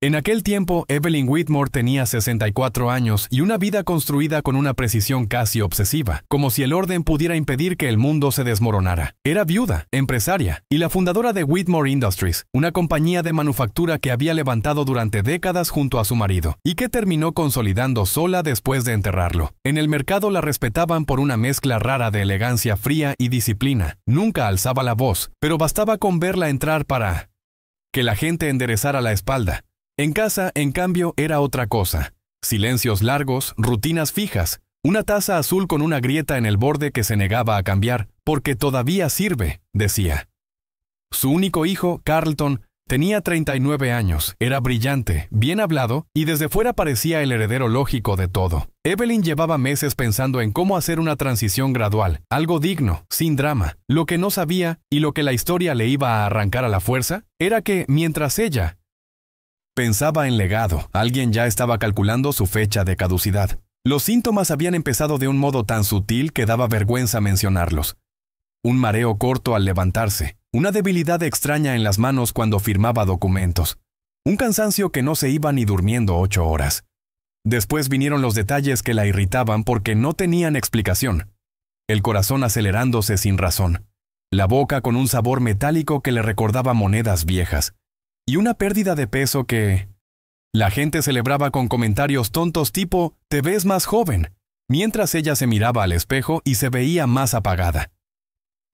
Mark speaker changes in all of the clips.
Speaker 1: En aquel tiempo, Evelyn Whitmore tenía 64 años y una vida construida con una precisión casi obsesiva, como si el orden pudiera impedir que el mundo se desmoronara. Era viuda, empresaria y la fundadora de Whitmore Industries, una compañía de manufactura que había levantado durante décadas junto a su marido y que terminó consolidando sola después de enterrarlo. En el mercado la respetaban por una mezcla rara de elegancia fría y disciplina. Nunca alzaba la voz, pero bastaba con verla entrar para que la gente enderezara la espalda. En casa, en cambio, era otra cosa. Silencios largos, rutinas fijas, una taza azul con una grieta en el borde que se negaba a cambiar, porque todavía sirve, decía. Su único hijo, Carlton, tenía 39 años, era brillante, bien hablado y desde fuera parecía el heredero lógico de todo. Evelyn llevaba meses pensando en cómo hacer una transición gradual, algo digno, sin drama. Lo que no sabía, y lo que la historia le iba a arrancar a la fuerza, era que, mientras ella pensaba en legado, alguien ya estaba calculando su fecha de caducidad. Los síntomas habían empezado de un modo tan sutil que daba vergüenza mencionarlos. Un mareo corto al levantarse, una debilidad extraña en las manos cuando firmaba documentos, un cansancio que no se iba ni durmiendo 8 horas. Después vinieron los detalles que la irritaban porque no tenían explicación. El corazón acelerándose sin razón, la boca con un sabor metálico que le recordaba monedas viejas, y una pérdida de peso que la gente celebraba con comentarios tontos tipo «te ves más joven», mientras ella se miraba al espejo y se veía más apagada.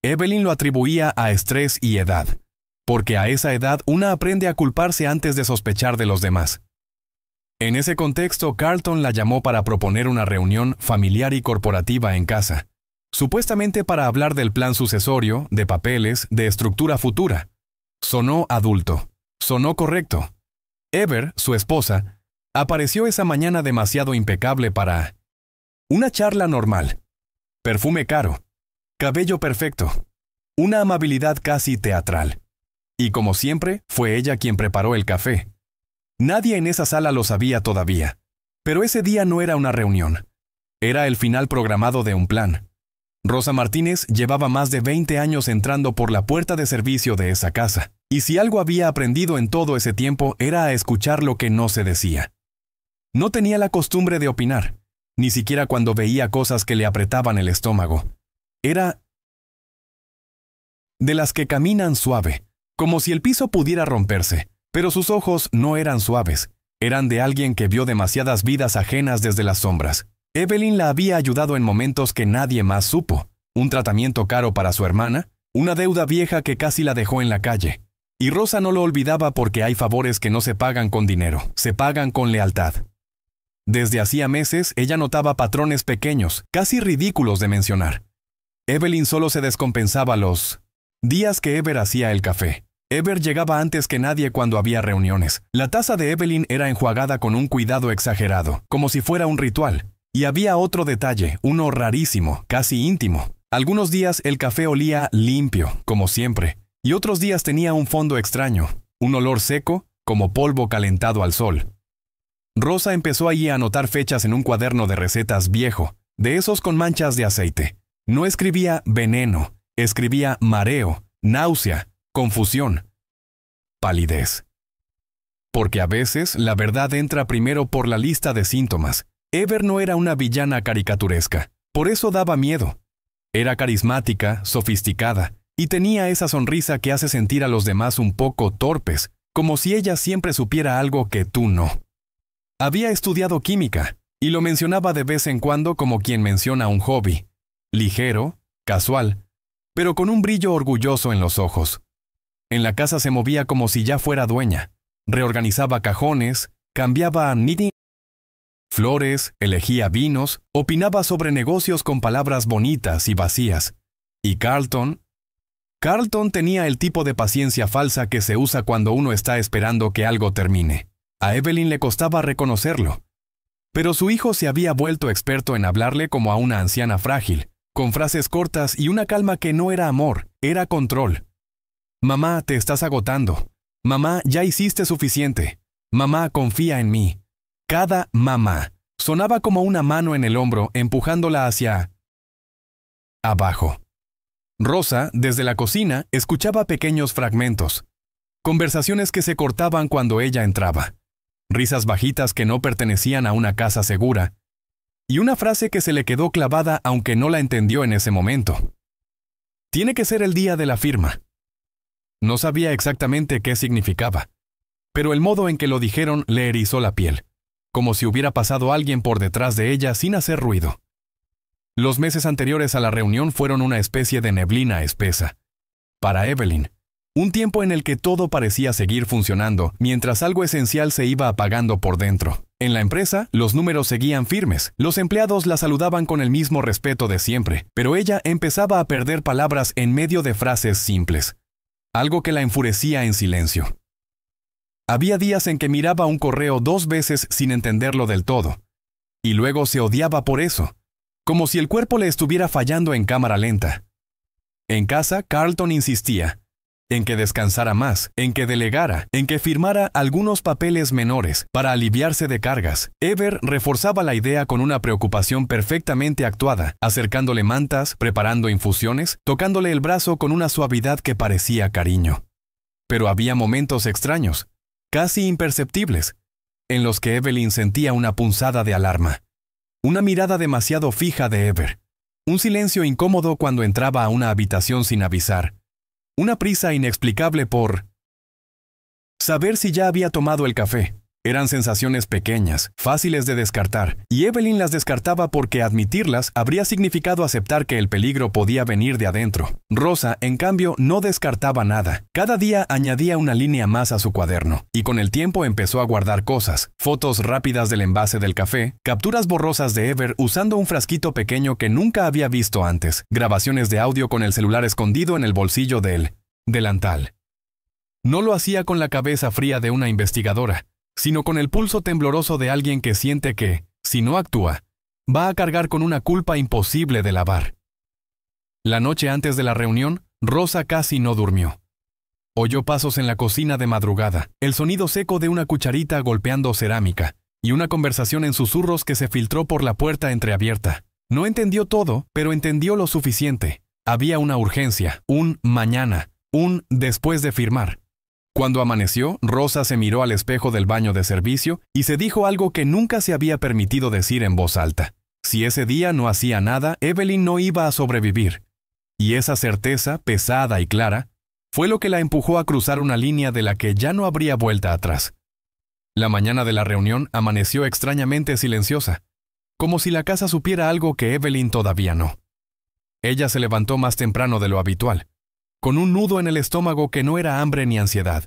Speaker 1: Evelyn lo atribuía a estrés y edad, porque a esa edad una aprende a culparse antes de sospechar de los demás. En ese contexto, Carlton la llamó para proponer una reunión familiar y corporativa en casa, supuestamente para hablar del plan sucesorio, de papeles, de estructura futura. Sonó adulto. Sonó correcto. Ever, su esposa, apareció esa mañana demasiado impecable para una charla normal. Perfume caro, cabello perfecto, una amabilidad casi teatral. Y como siempre, fue ella quien preparó el café. Nadie en esa sala lo sabía todavía, pero ese día no era una reunión. Era el final programado de un plan. Rosa Martínez llevaba más de 20 años entrando por la puerta de servicio de esa casa, y si algo había aprendido en todo ese tiempo era a escuchar lo que no se decía. No tenía la costumbre de opinar, ni siquiera cuando veía cosas que le apretaban el estómago. Era de las que caminan suave, como si el piso pudiera romperse, pero sus ojos no eran suaves, eran de alguien que vio demasiadas vidas ajenas desde las sombras. Evelyn la había ayudado en momentos que nadie más supo, un tratamiento caro para su hermana, una deuda vieja que casi la dejó en la calle. Y Rosa no lo olvidaba porque hay favores que no se pagan con dinero, se pagan con lealtad. Desde hacía meses ella notaba patrones pequeños, casi ridículos de mencionar. Evelyn solo se descompensaba los días que Ever hacía el café. Ever llegaba antes que nadie cuando había reuniones. La taza de Evelyn era enjuagada con un cuidado exagerado, como si fuera un ritual. Y había otro detalle, uno rarísimo, casi íntimo. Algunos días el café olía limpio, como siempre, y otros días tenía un fondo extraño, un olor seco, como polvo calentado al sol. Rosa empezó allí a anotar fechas en un cuaderno de recetas viejo, de esos con manchas de aceite. No escribía veneno, escribía mareo, náusea, confusión, palidez. Porque a veces la verdad entra primero por la lista de síntomas. Ever no era una villana caricaturesca, por eso daba miedo. Era carismática, sofisticada, y tenía esa sonrisa que hace sentir a los demás un poco torpes, como si ella siempre supiera algo que tú no. Había estudiado química, y lo mencionaba de vez en cuando como quien menciona un hobby, ligero, casual, pero con un brillo orgulloso en los ojos. En la casa se movía como si ya fuera dueña, reorganizaba cajones, cambiaba knitting, flores, elegía vinos, opinaba sobre negocios con palabras bonitas y vacías. Y Carlton tenía el tipo de paciencia falsa que se usa cuando uno está esperando que algo termine. A Evelyn le costaba reconocerlo. Pero su hijo se había vuelto experto en hablarle como a una anciana frágil, con frases cortas y una calma que no era amor, era control. Mamá, te estás agotando. Mamá, ya hiciste suficiente. Mamá, confía en mí. Cada mamá sonaba como una mano en el hombro empujándola hacia abajo. Rosa, desde la cocina, escuchaba pequeños fragmentos, conversaciones que se cortaban cuando ella entraba. risas bajitas que no pertenecían a una casa segura, y una frase que se le quedó clavada aunque no la entendió en ese momento. Tiene que ser el día de la firma. No sabía exactamente qué significaba, pero el modo en que lo dijeron le erizó la piel, como si hubiera pasado alguien por detrás de ella sin hacer ruido. Los meses anteriores a la reunión fueron una especie de neblina espesa. Para Evelyn, un tiempo en el que todo parecía seguir funcionando, mientras algo esencial se iba apagando por dentro. En la empresa, los números seguían firmes, los empleados la saludaban con el mismo respeto de siempre, pero ella empezaba a perder palabras en medio de frases simples, algo que la enfurecía en silencio. Había días en que miraba un correo 2 veces sin entenderlo del todo, y luego se odiaba por eso, como si el cuerpo le estuviera fallando en cámara lenta. En casa, Carlton insistía en que descansara más, en que delegara, en que firmara algunos papeles menores para aliviarse de cargas. Ever reforzaba la idea con una preocupación perfectamente actuada, acercándole mantas, preparando infusiones, tocándole el brazo con una suavidad que parecía cariño. Pero había momentos extraños, casi imperceptibles, en los que Evelyn sentía una punzada de alarma. Una mirada demasiado fija de Ever. Un silencio incómodo cuando entraba a una habitación sin avisar. Una prisa inexplicable por saber si ya había tomado el café. Eran sensaciones pequeñas, fáciles de descartar, y Evelyn las descartaba porque admitirlas habría significado aceptar que el peligro podía venir de adentro. Rosa, en cambio, no descartaba nada. Cada día añadía una línea más a su cuaderno, y con el tiempo empezó a guardar cosas, fotos rápidas del envase del café, capturas borrosas de Ever usando un frasquito pequeño que nunca había visto antes, grabaciones de audio con el celular escondido en el bolsillo del delantal. No lo hacía con la cabeza fría de una investigadora, sino con el pulso tembloroso de alguien que siente que, si no actúa, va a cargar con una culpa imposible de lavar. La noche antes de la reunión, Rosa casi no durmió. Oyó pasos en la cocina de madrugada, el sonido seco de una cucharita golpeando cerámica, y una conversación en susurros que se filtró por la puerta entreabierta. No entendió todo, pero entendió lo suficiente. Había una urgencia, un mañana, un después de firmar. Cuando amaneció, Rosa se miró al espejo del baño de servicio y se dijo algo que nunca se había permitido decir en voz alta. Si ese día no hacía nada, Evelyn no iba a sobrevivir. Y esa certeza, pesada y clara, fue lo que la empujó a cruzar una línea de la que ya no habría vuelta atrás. La mañana de la reunión amaneció extrañamente silenciosa, como si la casa supiera algo que Evelyn todavía no. Ella se levantó más temprano de lo habitual, con un nudo en el estómago que no era hambre ni ansiedad,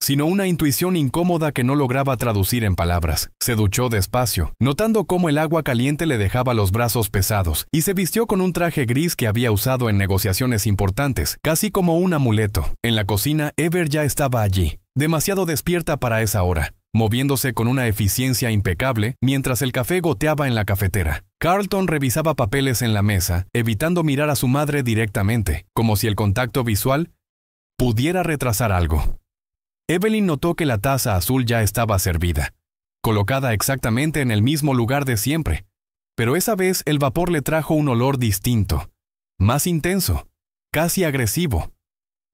Speaker 1: sino una intuición incómoda que no lograba traducir en palabras. Se duchó despacio, notando cómo el agua caliente le dejaba los brazos pesados, y se vistió con un traje gris que había usado en negociaciones importantes, casi como un amuleto. En la cocina, Ever ya estaba allí, demasiado despierta para esa hora, moviéndose con una eficiencia impecable mientras el café goteaba en la cafetera. Carlton revisaba papeles en la mesa, evitando mirar a su madre directamente, como si el contacto visual pudiera retrasar algo. Evelyn notó que la taza azul ya estaba servida, colocada exactamente en el mismo lugar de siempre, pero esa vez el vapor le trajo un olor distinto, más intenso, casi agresivo.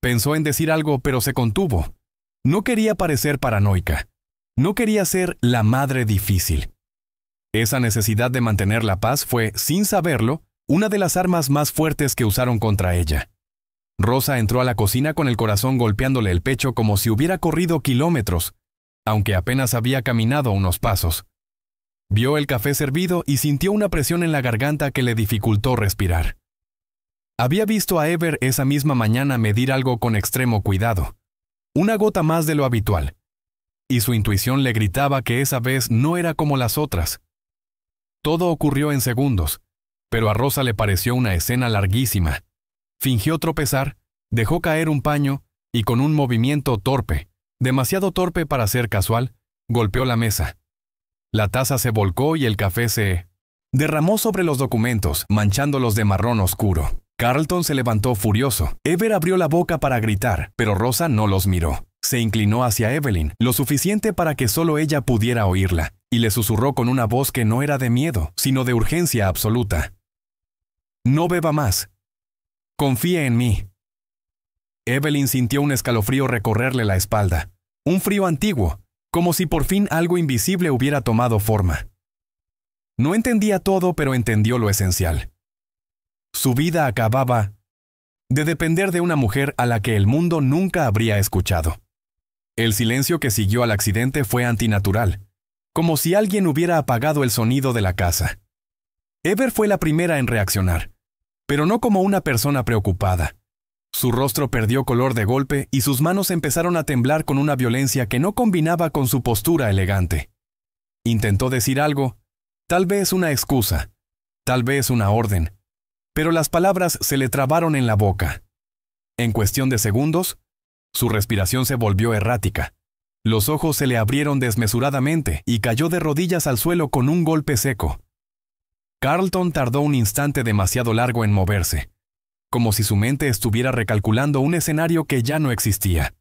Speaker 1: Pensó en decir algo, pero se contuvo. No quería parecer paranoica. No quería ser la madre difícil. Esa necesidad de mantener la paz fue, sin saberlo, una de las armas más fuertes que usaron contra ella. Rosa entró a la cocina con el corazón golpeándole el pecho como si hubiera corrido kilómetros, aunque apenas había caminado unos pasos. Vio el café servido y sintió una presión en la garganta que le dificultó respirar. Había visto a Ever esa misma mañana medir algo con extremo cuidado, una gota más de lo habitual, y su intuición le gritaba que esa vez no era como las otras. Todo ocurrió en segundos, pero a Rosa le pareció una escena larguísima. Fingió tropezar, dejó caer un paño y con un movimiento torpe, demasiado torpe para ser casual, golpeó la mesa. La taza se volcó y el café se derramó sobre los documentos, manchándolos de marrón oscuro. Carlton se levantó furioso. Ever abrió la boca para gritar, pero Rosa no los miró. Se inclinó hacia Evelyn, lo suficiente para que solo ella pudiera oírla, y le susurró con una voz que no era de miedo, sino de urgencia absoluta. «No beba más. Confíe en mí». Evelyn sintió un escalofrío recorrerle la espalda, un frío antiguo, como si por fin algo invisible hubiera tomado forma. No entendía todo, pero entendió lo esencial. Su vida acababa de depender de una mujer a la que el mundo nunca habría escuchado. El silencio que siguió al accidente fue antinatural, como si alguien hubiera apagado el sonido de la casa. Ever fue la primera en reaccionar, pero no como una persona preocupada. Su rostro perdió color de golpe y sus manos empezaron a temblar con una violencia que no combinaba con su postura elegante. Intentó decir algo, tal vez una excusa, tal vez una orden, pero las palabras se le trabaron en la boca. En cuestión de segundos, su respiración se volvió errática. Los ojos se le abrieron desmesuradamente y cayó de rodillas al suelo con un golpe seco. Carlton tardó un instante demasiado largo en moverse, como si su mente estuviera recalculando un escenario que ya no existía.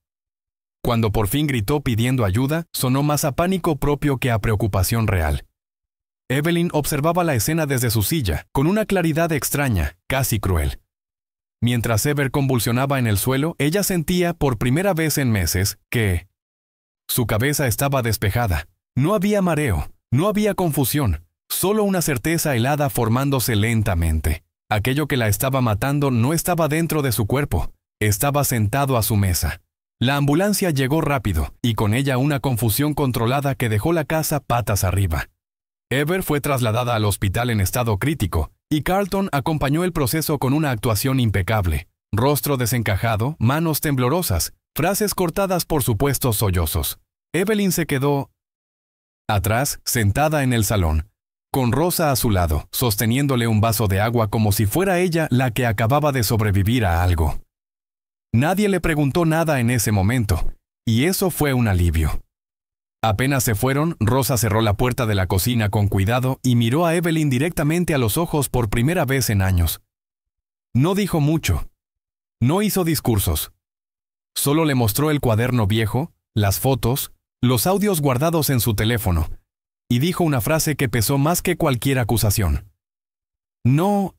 Speaker 1: Cuando por fin gritó pidiendo ayuda, sonó más a pánico propio que a preocupación real. Evelyn observaba la escena desde su silla, con una claridad extraña, casi cruel. Mientras Ever convulsionaba en el suelo, ella sentía, por primera vez en meses, que su cabeza estaba despejada. No había mareo, no había confusión, solo una certeza helada formándose lentamente. Aquello que la estaba matando no estaba dentro de su cuerpo, estaba sentado a su mesa. La ambulancia llegó rápido, y con ella una confusión controlada que dejó la casa patas arriba. Ever fue trasladada al hospital en estado crítico, y Carlton acompañó el proceso con una actuación impecable. Rostro desencajado, manos temblorosas, frases cortadas por supuestos sollozos. Evelyn se quedó atrás, sentada en el salón, con Rosa a su lado, sosteniéndole un vaso de agua como si fuera ella la que acababa de sobrevivir a algo. Nadie le preguntó nada en ese momento, y eso fue un alivio. Apenas se fueron, Rosa cerró la puerta de la cocina con cuidado y miró a Evelyn directamente a los ojos por primera vez en años. No dijo mucho. No hizo discursos. Solo le mostró el cuaderno viejo, las fotos, los audios guardados en su teléfono, y dijo una frase que pesó más que cualquier acusación. No.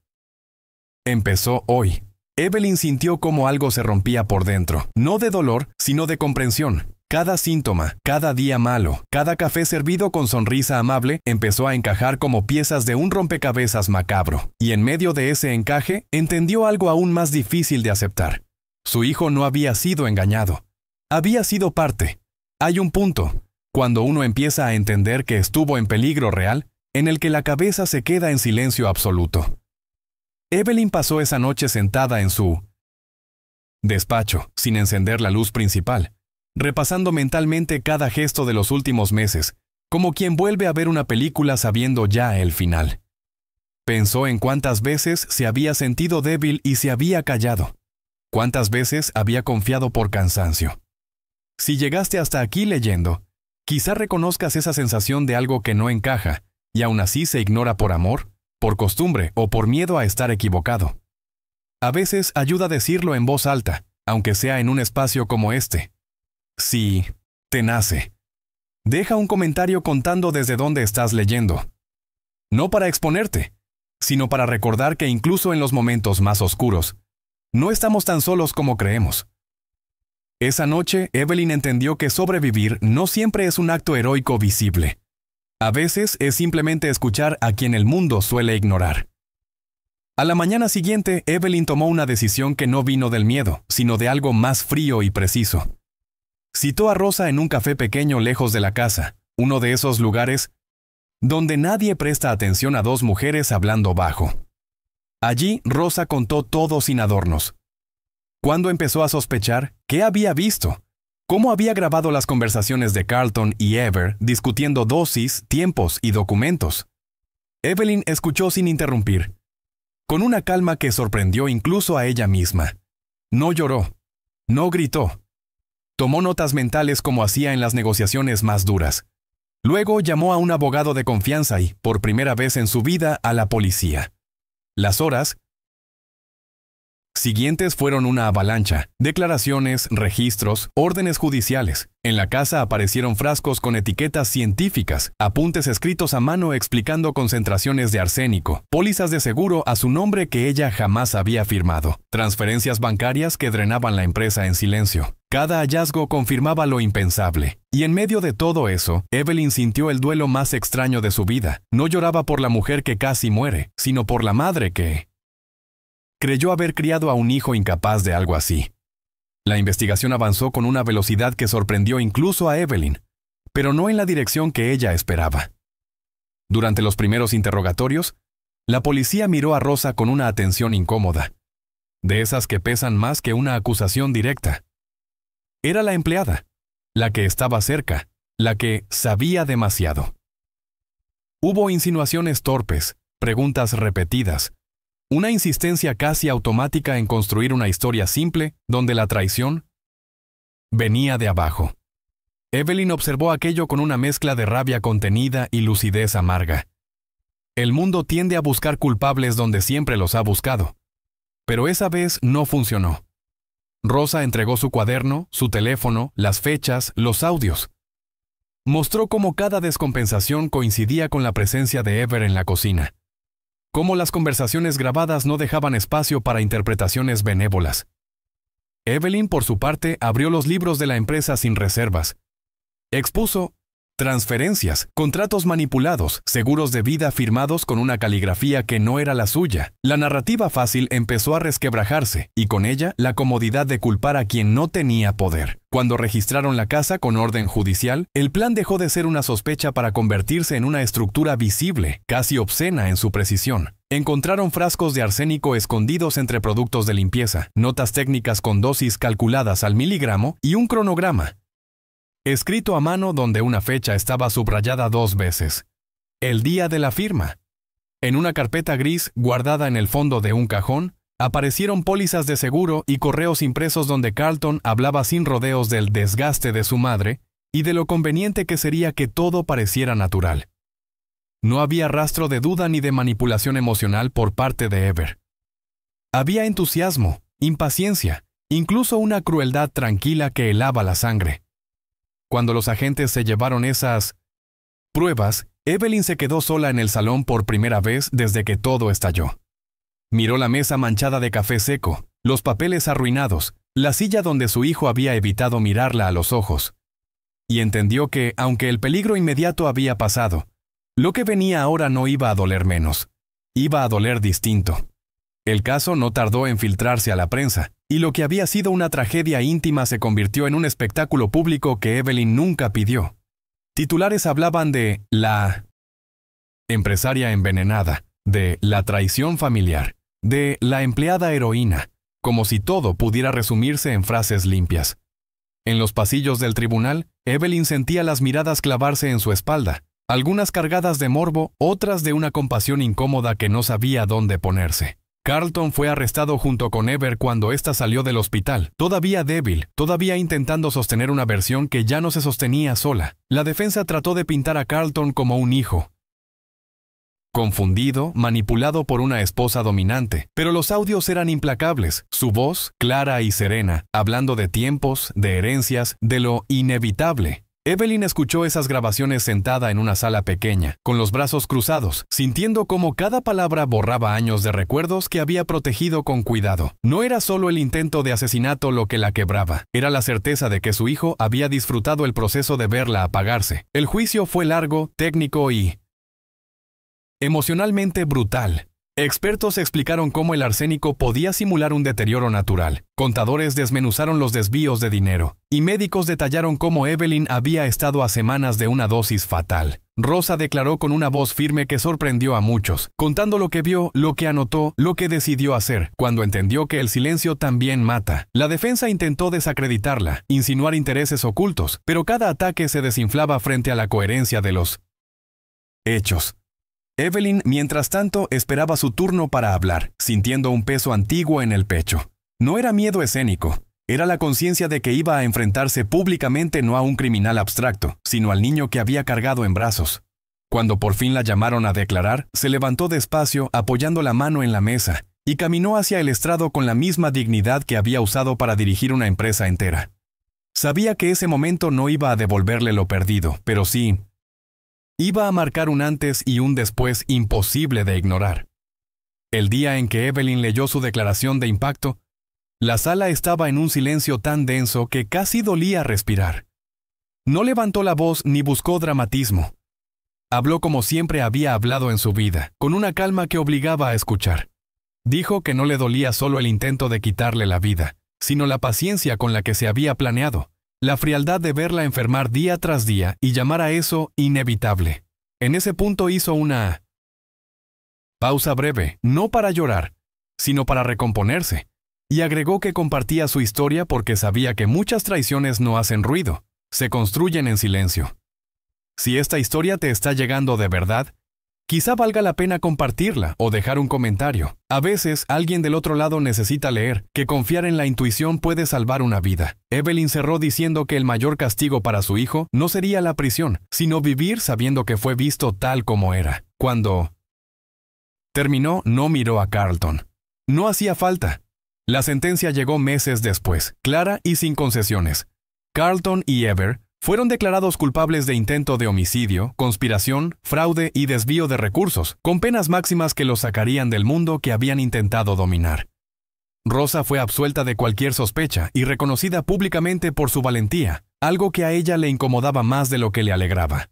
Speaker 1: Empezó hoy. Evelyn sintió como algo se rompía por dentro, no de dolor, sino de comprensión. Cada síntoma, cada día malo, cada café servido con sonrisa amable empezó a encajar como piezas de un rompecabezas macabro, y en medio de ese encaje entendió algo aún más difícil de aceptar. Su hijo no había sido engañado. Había sido parte. Hay un punto, cuando uno empieza a entender que estuvo en peligro real, en el que la cabeza se queda en silencio absoluto. Evelyn pasó esa noche sentada en su despacho, sin encender la luz principal, repasando mentalmente cada gesto de los últimos meses, como quien vuelve a ver una película sabiendo ya el final. Pensó en cuántas veces se había sentido débil y se había callado. Cuántas veces había confiado por cansancio. Si llegaste hasta aquí leyendo, quizá reconozcas esa sensación de algo que no encaja, y aún así se ignora por amor, por costumbre o por miedo a estar equivocado. A veces ayuda a decirlo en voz alta, aunque sea en un espacio como este. Si te nace, deja un comentario contando desde dónde estás leyendo. No para exponerte, sino para recordar que incluso en los momentos más oscuros, no estamos tan solos como creemos. Esa noche, Evelyn entendió que sobrevivir no siempre es un acto heroico visible. A veces es simplemente escuchar a quien el mundo suele ignorar. A la mañana siguiente, Evelyn tomó una decisión que no vino del miedo, sino de algo más frío y preciso. Citó a Rosa en un café pequeño lejos de la casa, uno de esos lugares donde nadie presta atención a dos mujeres hablando bajo. Allí, Rosa contó todo sin adornos. ¿Cuándo empezó a sospechar? ¿Qué había visto? ¿Cómo había grabado las conversaciones de Carlton y Ever discutiendo dosis, tiempos y documentos? Evelyn escuchó sin interrumpir, con una calma que sorprendió incluso a ella misma. No lloró, no gritó. Tomó notas mentales como hacía en las negociaciones más duras. Luego llamó a un abogado de confianza y, por primera vez en su vida, a la policía. Las horas siguientes fueron una avalancha: declaraciones, registros, órdenes judiciales. En la casa aparecieron frascos con etiquetas científicas, apuntes escritos a mano explicando concentraciones de arsénico, pólizas de seguro a su nombre que ella jamás había firmado, transferencias bancarias que drenaban la empresa en silencio. Cada hallazgo confirmaba lo impensable. Y en medio de todo eso, Evelyn sintió el duelo más extraño de su vida. No lloraba por la mujer que casi muere, sino por la madre que creyó haber criado a un hijo incapaz de algo así. La investigación avanzó con una velocidad que sorprendió incluso a Evelyn, pero no en la dirección que ella esperaba. Durante los primeros interrogatorios, la policía miró a Rosa con una atención incómoda, de esas que pesan más que una acusación directa. Era la empleada, la que estaba cerca, la que sabía demasiado. Hubo insinuaciones torpes, preguntas repetidas, una insistencia casi automática en construir una historia simple donde la traición venía de abajo. Evelyn observó aquello con una mezcla de rabia contenida y lucidez amarga. El mundo tiende a buscar culpables donde siempre los ha buscado. Pero esa vez no funcionó. Rosa entregó su cuaderno, su teléfono, las fechas, los audios. Mostró cómo cada descompensación coincidía con la presencia de Ever en la cocina. Cómo las conversaciones grabadas no dejaban espacio para interpretaciones benévolas. Evelyn, por su parte, abrió los libros de la empresa sin reservas. Expuso transferencias, contratos manipulados, seguros de vida firmados con una caligrafía que no era la suya. La narrativa fácil empezó a resquebrajarse, y con ella la comodidad de culpar a quien no tenía poder. Cuando registraron la casa con orden judicial, el plan dejó de ser una sospecha para convertirse en una estructura visible, casi obscena en su precisión. Encontraron frascos de arsénico escondidos entre productos de limpieza, notas técnicas con dosis calculadas al miligramo y un cronograma escrito a mano donde una fecha estaba subrayada 2 veces. El día de la firma. En una carpeta gris guardada en el fondo de un cajón, aparecieron pólizas de seguro y correos impresos donde Carlton hablaba sin rodeos del desgaste de su madre y de lo conveniente que sería que todo pareciera natural. No había rastro de duda ni de manipulación emocional por parte de Ever. Había entusiasmo, impaciencia, incluso una crueldad tranquila que helaba la sangre. Cuando los agentes se llevaron esas pruebas, Evelyn se quedó sola en el salón por primera vez desde que todo estalló. Miró la mesa manchada de café seco, los papeles arruinados, la silla donde su hijo había evitado mirarla a los ojos. Y entendió que, aunque el peligro inmediato había pasado, lo que venía ahora no iba a doler menos. Iba a doler distinto. El caso no tardó en filtrarse a la prensa, y lo que había sido una tragedia íntima se convirtió en un espectáculo público que Evelyn nunca pidió. Titulares hablaban de la empresaria envenenada, de la traición familiar, de la empleada heroína, como si todo pudiera resumirse en frases limpias. En los pasillos del tribunal, Evelyn sentía las miradas clavarse en su espalda, algunas cargadas de morbo, otras de una compasión incómoda que no sabía dónde ponerse. Carlton fue arrestado junto con Ever cuando ésta salió del hospital, todavía débil, todavía intentando sostener una versión que ya no se sostenía sola. La defensa trató de pintar a Carlton como un hijo confundido, manipulado por una esposa dominante, pero los audios eran implacables, su voz, clara y serena, hablando de tiempos, de herencias, de lo inevitable. Evelyn escuchó esas grabaciones sentada en una sala pequeña, con los brazos cruzados, sintiendo cómo cada palabra borraba años de recuerdos que había protegido con cuidado. No era solo el intento de asesinato lo que la quebraba, era la certeza de que su hijo había disfrutado el proceso de verla apagarse. El juicio fue largo, técnico y emocionalmente brutal. Expertos explicaron cómo el arsénico podía simular un deterioro natural. Contadores desmenuzaron los desvíos de dinero. Y médicos detallaron cómo Evelyn había estado a semanas de una dosis fatal. Rosa declaró con una voz firme que sorprendió a muchos, contando lo que vio, lo que anotó, lo que decidió hacer, cuando entendió que el silencio también mata. La defensa intentó desacreditarla, insinuar intereses ocultos, pero cada ataque se desinflaba frente a la coherencia de los hechos. Evelyn, mientras tanto, esperaba su turno para hablar, sintiendo un peso antiguo en el pecho. No era miedo escénico, era la conciencia de que iba a enfrentarse públicamente no a un criminal abstracto, sino al niño que había cargado en brazos. Cuando por fin la llamaron a declarar, se levantó despacio, apoyando la mano en la mesa, y caminó hacia el estrado con la misma dignidad que había usado para dirigir una empresa entera. Sabía que ese momento no iba a devolverle lo perdido, pero sí iba a marcar un antes y un después imposible de ignorar. El día en que Evelyn leyó su declaración de impacto, La sala estaba en un silencio tan denso que casi dolía respirar. No levantó la voz ni buscó dramatismo. Habló como siempre había hablado en su vida, con una calma que obligaba a escuchar. Dijo que no le dolía solo el intento de quitarle la vida, sino la paciencia con la que se había planeado, la frialdad de verla enfermar día tras día y llamar a eso inevitable. En ese punto hizo una pausa breve, no para llorar, sino para recomponerse, y agregó que compartía su historia porque sabía que muchas traiciones no hacen ruido, se construyen en silencio. Si esta historia te está llegando de verdad, quizá valga la pena compartirla o dejar un comentario. A veces, alguien del otro lado necesita leer que confiar en la intuición puede salvar una vida. Evelyn cerró diciendo que el mayor castigo para su hijo no sería la prisión, sino vivir sabiendo que fue visto tal como era. Cuando terminó, no miró a Carlton. No hacía falta. La sentencia llegó meses después, clara y sin concesiones. Carlton y Ever fueron declarados culpables de intento de homicidio, conspiración, fraude y desvío de recursos, con penas máximas que los sacarían del mundo que habían intentado dominar. Rosa fue absuelta de cualquier sospecha y reconocida públicamente por su valentía, algo que a ella le incomodaba más de lo que le alegraba.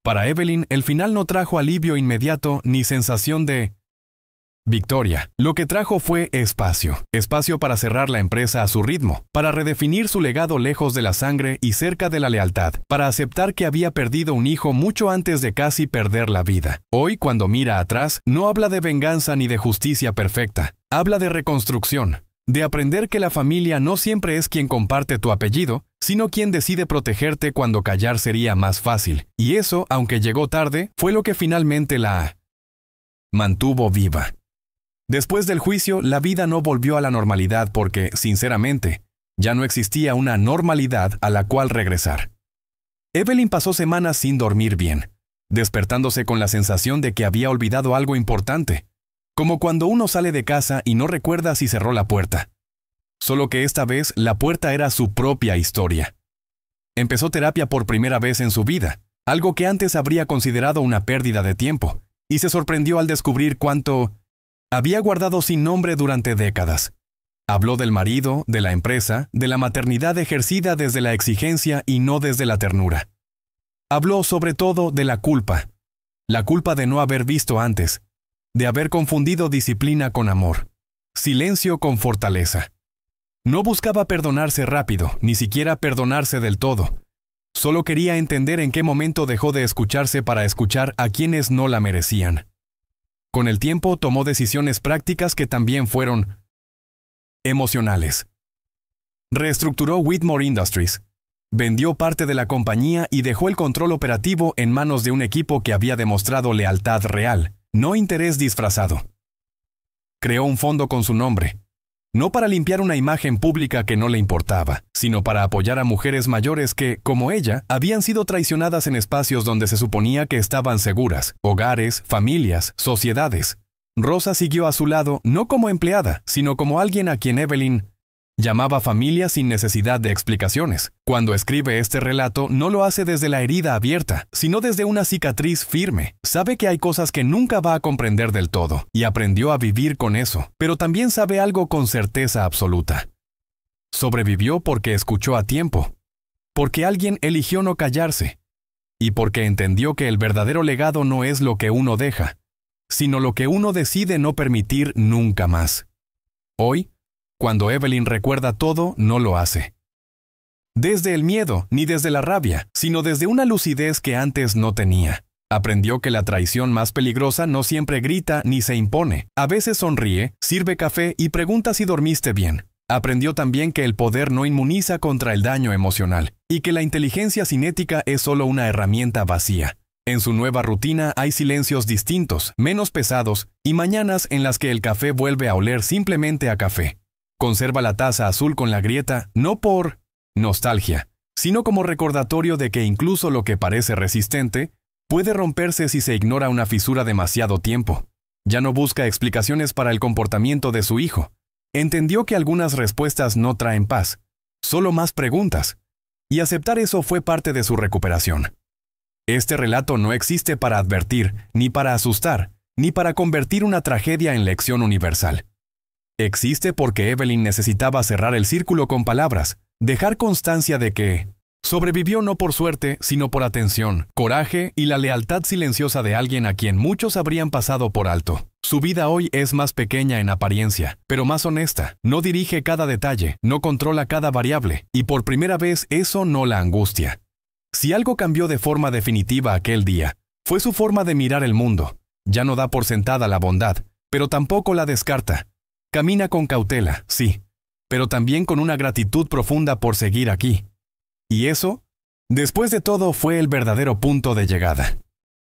Speaker 1: Para Evelyn, el final no trajo alivio inmediato ni sensación de victoria. Lo que trajo fue espacio. Espacio para cerrar la empresa a su ritmo, para redefinir su legado lejos de la sangre y cerca de la lealtad, para aceptar que había perdido un hijo mucho antes de casi perder la vida. Hoy, cuando mira atrás, no habla de venganza ni de justicia perfecta. Habla de reconstrucción, de aprender que la familia no siempre es quien comparte tu apellido, sino quien decide protegerte cuando callar sería más fácil. Y eso, aunque llegó tarde, fue lo que finalmente la mantuvo viva. Después del juicio, la vida no volvió a la normalidad porque, sinceramente, ya no existía una normalidad a la cual regresar. Evelyn pasó semanas sin dormir bien, despertándose con la sensación de que había olvidado algo importante, como cuando uno sale de casa y no recuerda si cerró la puerta. Solo que esta vez la puerta era su propia historia. Empezó terapia por primera vez en su vida, algo que antes habría considerado una pérdida de tiempo, y se sorprendió al descubrir cuánto había guardado sin nombre durante décadas. Habló del marido, de la empresa, de la maternidad ejercida desde la exigencia y no desde la ternura. Habló sobre todo de la culpa de no haber visto antes, de haber confundido disciplina con amor, silencio con fortaleza. No buscaba perdonarse rápido, ni siquiera perdonarse del todo. Solo quería entender en qué momento dejó de escucharse para escuchar a quienes no la merecían. Con el tiempo tomó decisiones prácticas que también fueron emocionales. Reestructuró Whitmore Industries, vendió parte de la compañía y dejó el control operativo en manos de un equipo que había demostrado lealtad real, no interés disfrazado. Creó un fondo con su nombre, no para limpiar una imagen pública que no le importaba, sino para apoyar a mujeres mayores que, como ella, habían sido traicionadas en espacios donde se suponía que estaban seguras, hogares, familias, sociedades. Rosa siguió a su lado no como empleada, sino como alguien a quien Evelyn llamaba familia sin necesidad de explicaciones. Cuando escribe este relato, no lo hace desde la herida abierta, sino desde una cicatriz firme. Sabe que hay cosas que nunca va a comprender del todo, y aprendió a vivir con eso, pero también sabe algo con certeza absoluta. Sobrevivió porque escuchó a tiempo, porque alguien eligió no callarse, y porque entendió que el verdadero legado no es lo que uno deja, sino lo que uno decide no permitir nunca más. Hoy, cuando Evelyn recuerda todo, no lo hace desde el miedo, ni desde la rabia, sino desde una lucidez que antes no tenía. Aprendió que la traición más peligrosa no siempre grita ni se impone. A veces sonríe, sirve café y pregunta si dormiste bien. Aprendió también que el poder no inmuniza contra el daño emocional, y que la inteligencia cinética es solo una herramienta vacía. En su nueva rutina hay silencios distintos, menos pesados, y mañanas en las que el café vuelve a oler simplemente a café. Conserva la taza azul con la grieta, no por nostalgia, sino como recordatorio de que incluso lo que parece resistente puede romperse si se ignora una fisura demasiado tiempo. Ya no busca explicaciones para el comportamiento de su hijo. Entendió que algunas respuestas no traen paz, solo más preguntas, y aceptar eso fue parte de su recuperación. Este relato no existe para advertir, ni para asustar, ni para convertir una tragedia en lección universal. Existe porque Evelyn necesitaba cerrar el círculo con palabras, dejar constancia de que sobrevivió no por suerte, sino por atención, coraje y la lealtad silenciosa de alguien a quien muchos habrían pasado por alto. Su vida hoy es más pequeña en apariencia, pero más honesta. No dirige cada detalle, no controla cada variable, y por primera vez eso no la angustia. Si algo cambió de forma definitiva aquel día, fue su forma de mirar el mundo. Ya no da por sentada la bondad, pero tampoco la descarta. Camina con cautela, sí, pero también con una gratitud profunda por seguir aquí. Y eso, después de todo, fue el verdadero punto de llegada.